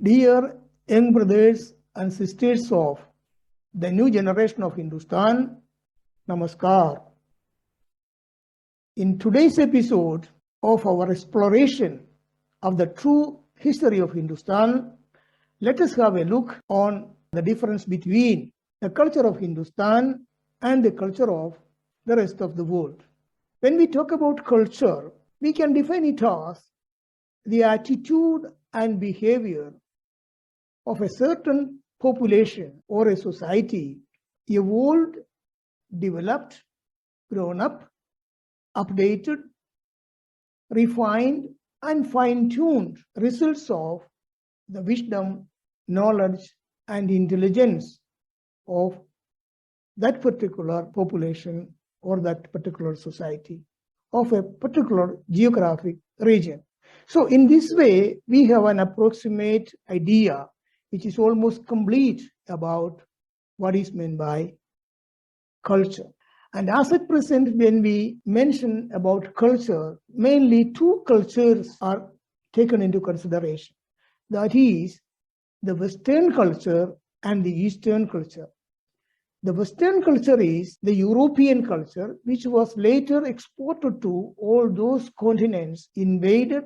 Dear young brothers and sisters of the new generation of Hindustan, Namaskar. In today's episode of our exploration of the true history of Hindustan, let us have a look on the difference between the culture of Hindustan and the culture of the rest of the world. When we talk about culture, we can define it as the attitude and behavior of a certain population or a society evolved, developed, grown up, updated, refined, and fine-tuned results of the wisdom, knowledge, and intelligence of that particular population or that particular society of a particular geographic region. So in this way, we have an approximate idea which is almost complete about what is meant by culture. And as at present, when we mention about culture, mainly two cultures are taken into consideration. That is the Western culture and the Eastern culture. The Western culture is the European culture, which was later exported to all those continents invaded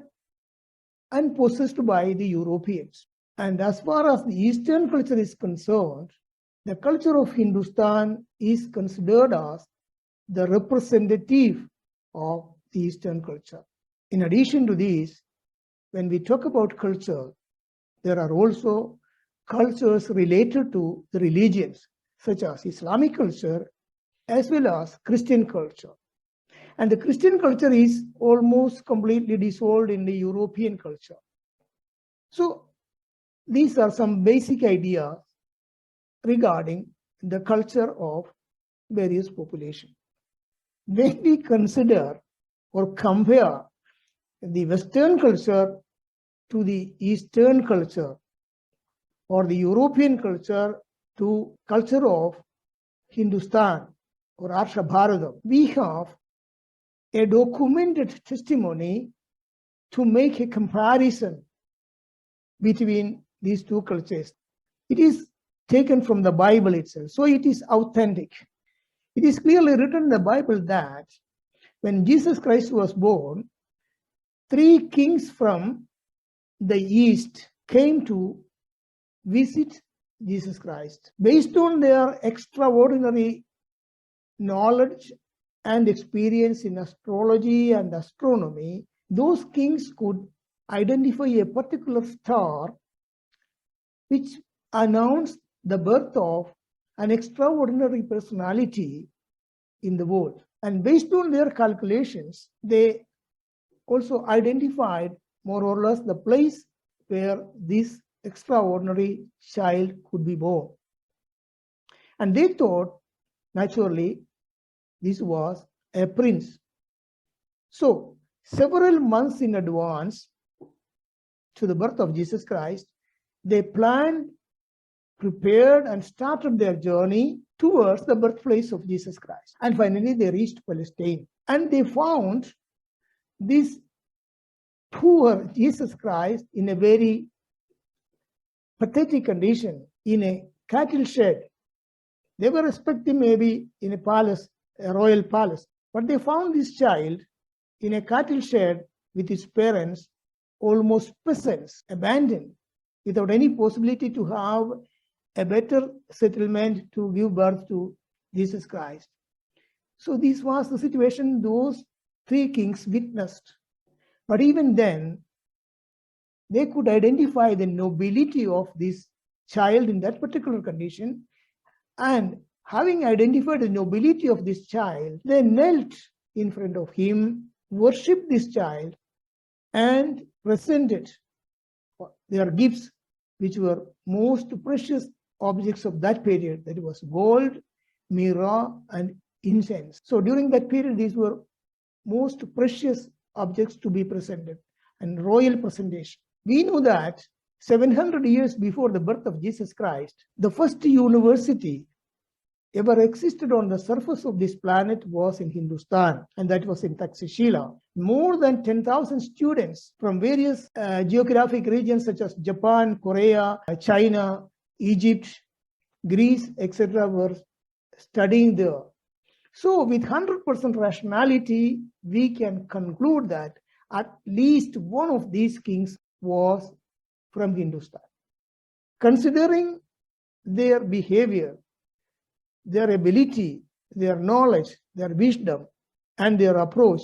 and possessed by the Europeans. And as far as the Eastern culture is concerned, the culture of Hindustan is considered as the representative of the Eastern culture. In addition to this, when we talk about culture, there are also cultures related to the religions, such as Islamic culture as well as Christian culture. And the Christian culture is almost completely dissolved in the European culture. So these are some basic ideas regarding the culture of various populations. When we consider or compare the Western culture to the Eastern culture or the European culture to culture of Hindustan or Arsha Bharatam, we have a documented testimony to make a comparison between these two cultures. It is taken from the Bible itself, so it is authentic. It is clearly written in the Bible that when Jesus Christ was born, 3 kings from the East came to visit Jesus Christ. Based on their extraordinary knowledge and experience in astrology and astronomy, those kings could identify a particular star which announced the birth of an extraordinary personality in the world. And based on their calculations, they also identified more or less the place where this extraordinary child could be born. And they thought, naturally, this was a prince. So, several months in advance to the birth of Jesus Christ, they planned, prepared, and started their journey towards the birthplace of Jesus Christ. And finally, they reached Palestine. And they found this poor Jesus Christ in a very pathetic condition, in a cattle shed. They were expecting maybe in a palace, a royal palace. But they found this child in a cattle shed with his parents, almost peasants, abandoned, without any possibility to have a better settlement to give birth to Jesus Christ. So this was the situation those 3 kings witnessed. But even then, they could identify the nobility of this child in that particular condition. And having identified the nobility of this child, they knelt in front of him, worshipped this child, and presented their gifts, which were most precious objects of that period. That was gold, myrrh, and incense. So during that period, these were most precious objects to be presented and royal presentation. We know that 700 years before the birth of Jesus Christ, the first university ever existed on the surface of this planet was in Hindustan, and that was in Takshashila. More than 10,000 students from various geographic regions such as Japan, Korea, China, Egypt, Greece, etc. were studying there. So with 100% rationality, we can conclude that at least one of these kings was from Hindustan. Considering their behavior, their ability, their knowledge, their wisdom, and their approach,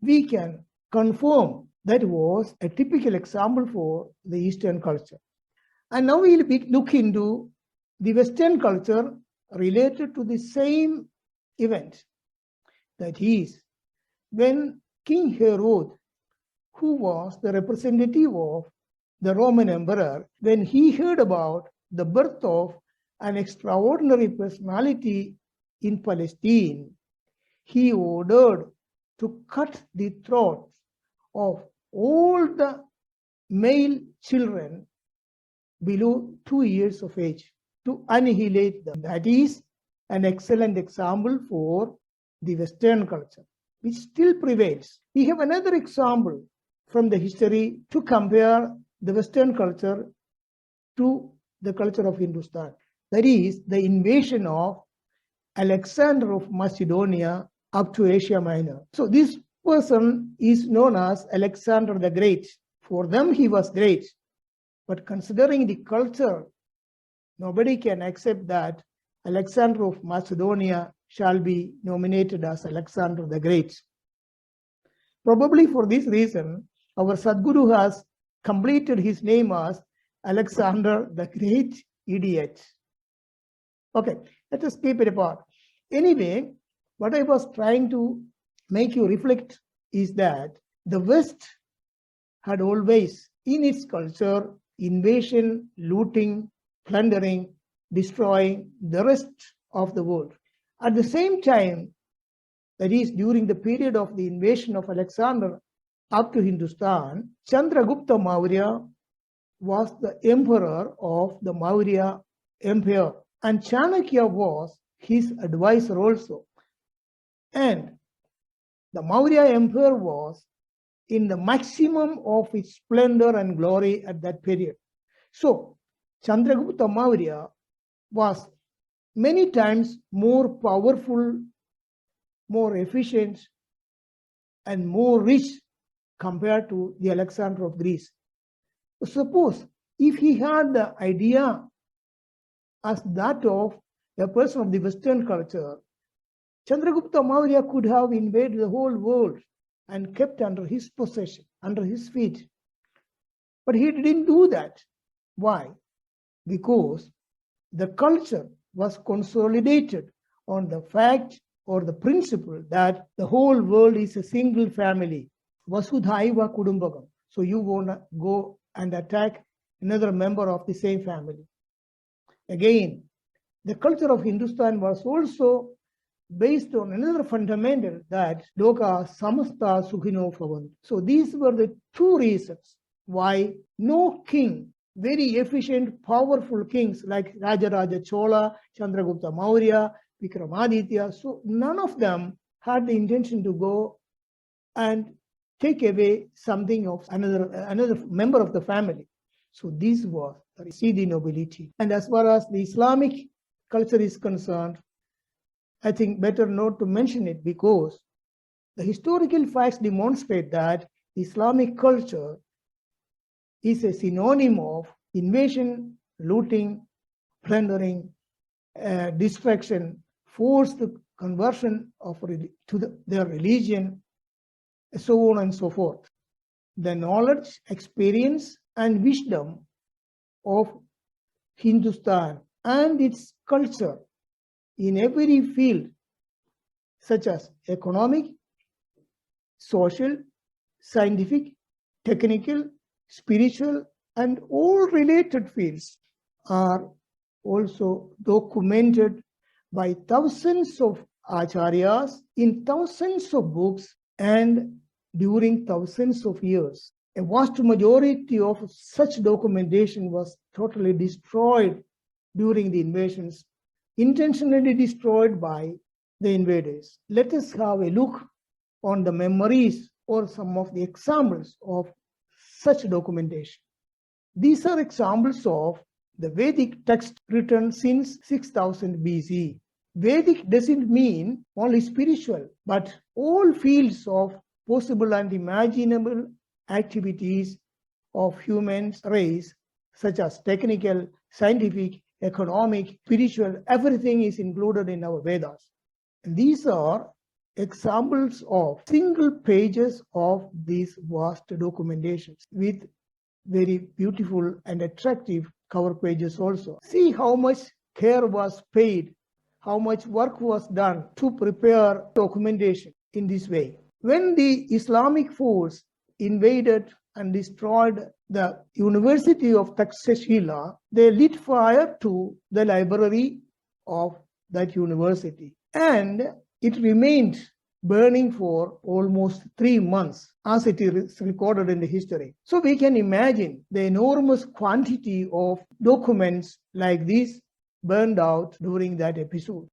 we can confirm that was a typical example for the Eastern culture. And now we'll look into the Western culture related to the same event. That is, when King Herod, who was the representative of the Roman emperor, when he heard about the birth of an extraordinary personality in Palestine, he ordered to cut the throats of all the male children below 2 years of age to annihilate them. That is an excellent example for the Western culture, which still prevails. We have another example from the history to compare the Western culture to the culture of Hindustan. That is the invasion of Alexander of Macedonia up to Asia Minor. So this person is known as Alexander the Great. For them, he was great. But considering the culture, nobody can accept that Alexander of Macedonia shall be nominated as Alexander the Great. Probably for this reason, our Sadguru has completed his name as Alexander the Great Idiot. Okay, let us keep it apart. Anyway, what I was trying to make you reflect is that the West had always in its culture invasion, looting, plundering, destroying the rest of the world. At the same time, that is during the period of the invasion of Alexander up to Hindustan, Chandragupta Maurya was the emperor of the Maurya Empire, and Chanakya was his advisor also. And the Maurya Empire was in the maximum of its splendor and glory at that period. So Chandragupta Maurya was many times more powerful, more efficient, and more rich compared to the Alexander of Greece. Suppose if he had the idea as that of a person of the Western culture, Chandragupta Maurya could have invaded the whole world and kept under his possession, under his feet. But he didn't do that. Why? Because the culture was consolidated on the fact or the principle that the whole world is a single family. Vasudhaiva Kudumbakam. So you won't go and attack another member of the same family. Again, the culture of Hindustan was also based on another fundamental that Loka Samasta Sukhino Bhavantu. So these were the two reasons why no king, very efficient, powerful kings like Rajaraja Chola, Chandragupta Maurya, Vikramaditya, so none of them had the intention to go and take away something of another member of the family. So this was the nobility. And as far as the Islamic culture is concerned, I think better not to mention it because the historical facts demonstrate that Islamic culture is a synonym of invasion, looting, plundering, destruction, forced conversion of their religion, so on and so forth. The knowledge, experience, and wisdom of Hindustan and its culture in every field, such as economic, social, scientific, technical, spiritual, and all related fields, are also documented by thousands of acharyas in thousands of books and during thousands of years. A vast majority of such documentation was totally destroyed during the invasions intentionally destroyed by the invaders. Let us have a look on the memories or some of the examples of such documentation. These are examples of the Vedic text written since 6000 BC. Vedic doesn't mean only spiritual, but all fields of possible and imaginable activities of human race, such as technical, scientific, economic, spiritual, everything is included in our Vedas. And these are examples of single pages of these vast documentations with very beautiful and attractive cover pages also. See how much care was paid, how much work was done to prepare documentation in this way. When the Islamic force invaded and destroyed the University of Taxila, they lit fire to the library of that university, and it remained burning for almost 3 months, as it is recorded in the history. So we can imagine the enormous quantity of documents like this burned out during that episode.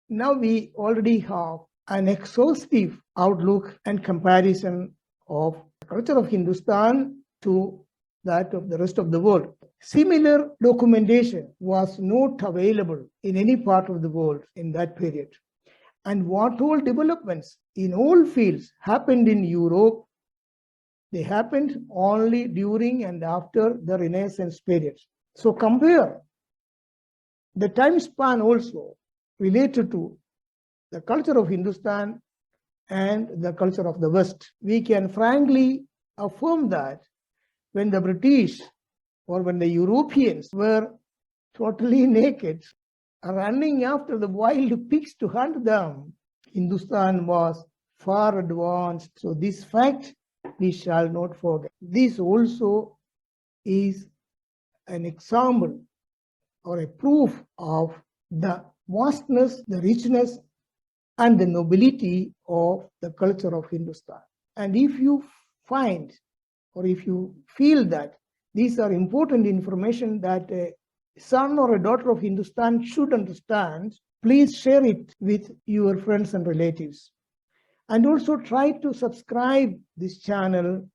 Now we already have an exhaustive outlook and comparison of the culture of Hindustan to that of the rest of the world. Similar documentation was not available in any part of the world in that period. And what all developments in all fields happened in Europe, they happened only during and after the Renaissance period. So compare the time span also related to the culture of Hindustan and the culture of the West. We can frankly affirm that when the British or when the Europeans were totally naked, running after the wild pigs to hunt them, Hindustan was far advanced. So this fact we shall not forget. This also is an example or a proof of the vastness, the richness, and the nobility of the culture of Hindustan. And if you find or if you feel that these are important information that a son or a daughter of Hindustan should understand, please share it with your friends and relatives. And also try to subscribe this channel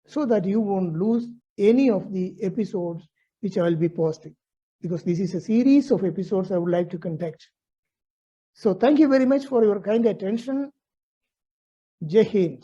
so that you won't lose any of the episodes which I will be posting, because this is a series of episodes I would like to conduct. So thank you very much for your kind attention. Jai Hind.